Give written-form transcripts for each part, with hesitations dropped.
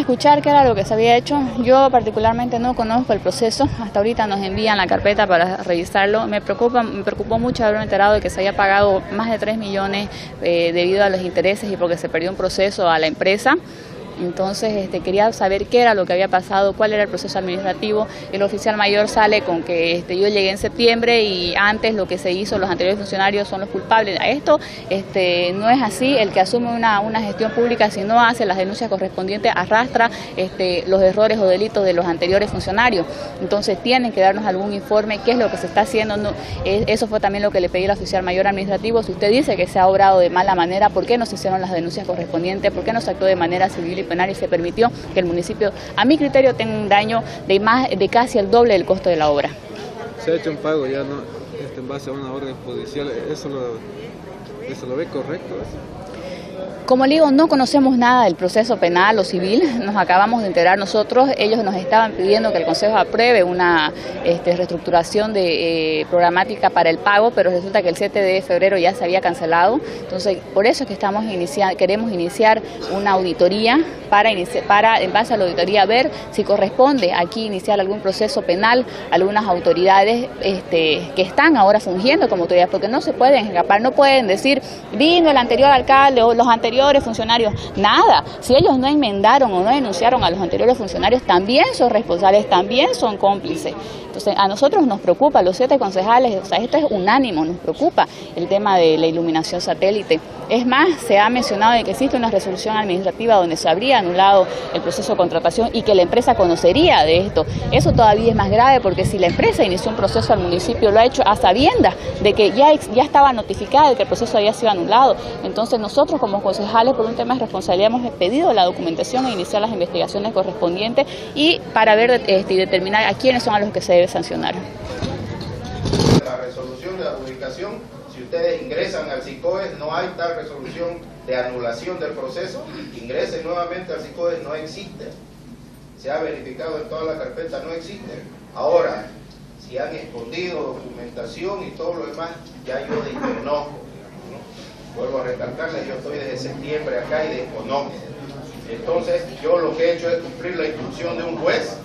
escuchar qué era lo que se había hecho. Yo particularmente no conozco el proceso, hasta ahorita nos envían la carpeta para revisarlo. Me preocupó mucho haberme enterado de que se había pagado más de 3 millones debido a los intereses y porque se perdió un proceso a la empresa. Entonces quería saber qué era lo que había pasado, cuál era el proceso administrativo. El oficial mayor sale con que yo llegué en septiembre y antes lo que se hizo, los anteriores funcionarios son los culpables. Esto no es así. El que asume una gestión pública, si no hace las denuncias correspondientes, arrastra los errores o delitos de los anteriores funcionarios. Entonces tienen que darnos algún informe, qué es lo que se está haciendo. No, eso fue también lo que le pedí al oficial mayor administrativo. Si usted dice que se ha obrado de mala manera, ¿por qué no se hicieron las denuncias correspondientes? ¿Por qué no se actuó de manera civil y penal y se permitió que el municipio, a mi criterio, tenga un daño de casi el doble del costo de la obra? Se ha hecho un pago ya, ¿no? En base a una orden judicial, ¿eso lo ve correcto? Como le digo, no conocemos nada del proceso penal o civil, nos acabamos de enterar nosotros. Ellos nos estaban pidiendo que el Consejo apruebe una reestructuración programática para el pago, pero resulta que el 7 de febrero ya se había cancelado. Entonces, por eso es que queremos iniciar una auditoría para en base a la auditoría, ver si corresponde aquí iniciar algún proceso penal, algunas autoridades que están ahora fungiendo como autoridades, porque no se pueden escapar, no pueden decir, vino el anterior alcalde o los anteriores funcionarios, nada. Si ellos no enmendaron o no denunciaron a los anteriores funcionarios, también son responsables, también son cómplices. Entonces, a nosotros nos preocupa, los 7 concejales, o sea, esto es unánimo, nos preocupa el tema de la iluminación satélite. Es más, se ha mencionado de que existe una resolución administrativa donde se habría anulado el proceso de contratación y que la empresa conocería de esto. Eso todavía es más grave, porque si la empresa inició un proceso al municipio, lo ha hecho a sabiendas de que ya estaba notificada de que el proceso había sido anulado. Entonces, nosotros como concejales, por un tema de responsabilidad, hemos pedido la documentación e iniciar las investigaciones correspondientes y para ver y determinar a quiénes son a los que se debe sancionar. La resolución de adjudicación, si ustedes ingresan al SICOES, no hay tal resolución de anulación del proceso. Ingresen nuevamente al SICOES, no existe. Se ha verificado en toda la carpeta, no existe. Ahora, si han escondido documentación y todo lo demás, ya yo desconozco. Vuelvo a recalcarles, yo estoy desde septiembre acá y desconozco. Entonces, yo lo que he hecho es cumplir la instrucción de un juez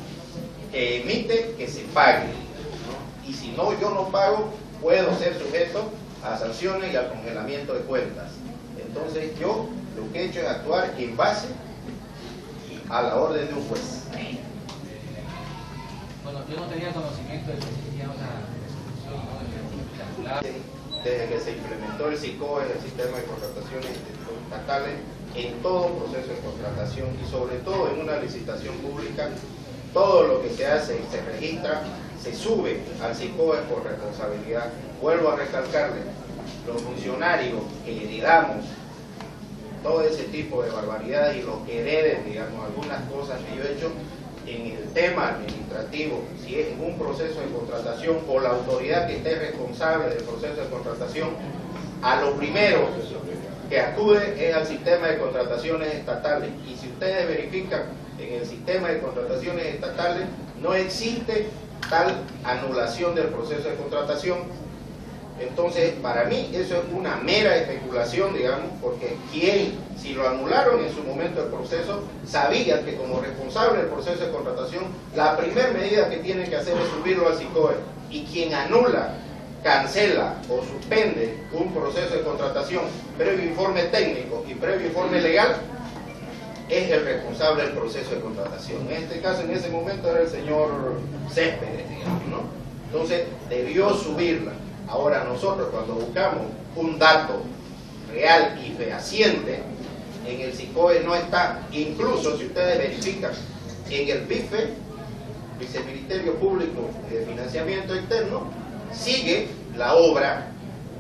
que emite que se pague, ¿no? Y si no, yo no pago, puedo ser sujeto a sanciones y al congelamiento de cuentas. Entonces, yo lo que he hecho es actuar en base a la orden de un juez. Bueno, yo no tenía conocimiento de que existía una resolución, ¿no? Desde que se implementó el SICOES, el sistema de contrataciones estatales, en todo proceso de contratación y sobre todo en una licitación pública, todo lo que se hace y se registra, se sube al SICOES por responsabilidad. Vuelvo a recalcarle, los funcionarios que heredamos todo ese tipo de barbaridades y los que hereden, digamos, algunas cosas que yo he hecho en el tema administrativo, si es en un proceso de contratación o la autoridad que esté responsable del proceso de contratación, a lo primero que acude es al sistema de contrataciones estatales. Y si ustedes verifican en el sistema de contrataciones estatales, no existe tal anulación del proceso de contratación. Entonces, para mí eso es una mera especulación, digamos, porque si lo anularon en su momento el proceso, sabía que como responsable del proceso de contratación, la primera medida que tienen que hacer es subirlo al SICOES. Y quien anula, cancela o suspende un proceso de contratación previo informe técnico y previo informe legal, es el responsable del proceso de contratación. En este caso, en ese momento era el señor Céspedes, digamos, ¿no? Entonces, debió subirla. Ahora nosotros cuando buscamos un dato real y fehaciente, en el SICOES no está. Incluso si ustedes verifican en el BIFE, Viceministerio Público de Financiamiento Externo, sigue la obra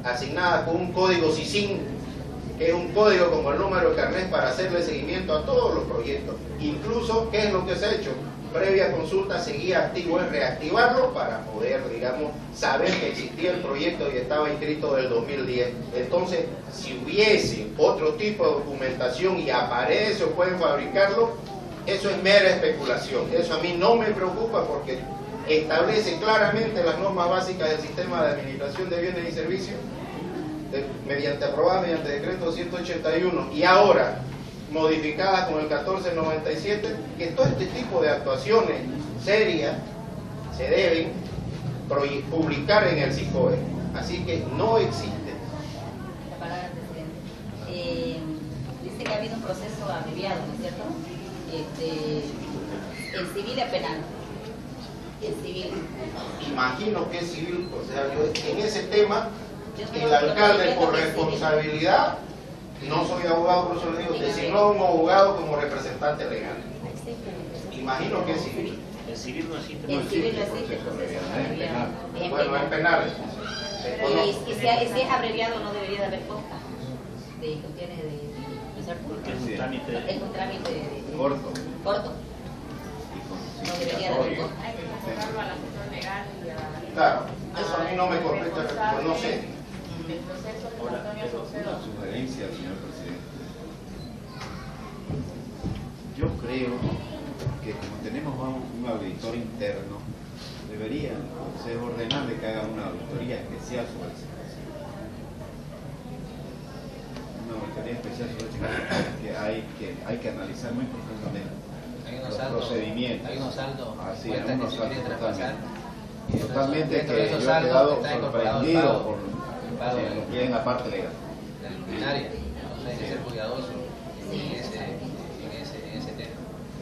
asignada con un código SICIN, que es un código como el número de carnet para hacerle seguimiento a todos los proyectos. Incluso, ¿qué es lo que se ha hecho? Previa consulta seguía activo, es reactivarlo para poder, digamos, saber que existía el proyecto y estaba inscrito del 2010. Entonces, si hubiese otro tipo de documentación y aparece o pueden fabricarlo, eso es mera especulación. Eso a mí no me preocupa porque establece claramente las normas básicas del sistema de administración de bienes y servicios, aprobada mediante decreto 181. Y ahora, modificada con el 1497, que todo este tipo de actuaciones serias se deben publicar en el SICOE. Así que no existe. La palabra, presidente. Dice que ha habido un proceso abreviado, ¿no es cierto? El civil es penal. El civil. Imagino que es civil, o sea, yo en ese tema, el alcalde por responsabilidad, no soy abogado, por eso le digo, designó a un abogado como representante legal. Imagino que es civil. El civil no existe. El civil no existe, entonces es abreviado. Bueno, es penal. Y si es abreviado no debería de haber costa de cuestiones de porque es un trámite. Es un trámite corto. Corto. No debería de haber costa. Hay que convocarlo a la asesor legal y a... Claro, eso a mí no me compete, pues no sé. El proceso de Ahora, Antonio pero Saucedo. Una sugerencia, señor presidente. Yo creo que como tenemos un auditor interno, debería el Consejo ordenarle que haga una auditoría especial sobre ese caso. Una auditoría especial sobre ese caso porque hay que analizar muy profundamente los procedimientos. Hay unos saldos, así, cuentas hay unos que se saldos quieren traspasar. totalmente Dentro de que esos yo he saldos quedado está incorporado el sorprendido pago, por el pago lo que es en la parte legal. de la luminaria. Entonces hay que ser cuidadoso en ese tema.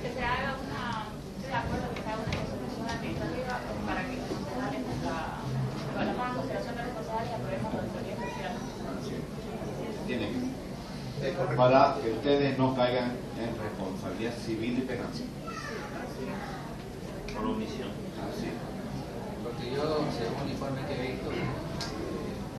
Que se haga estoy de acuerdo que se haga una resolución administrativa para que los concejales tomemos en consideración de los concejales y aprobemos la auditoría especial. Tiene que, para que ustedes no caigan en responsabilidad civil y penal. Por omisión. Así. Porque yo, según el informe que he visto,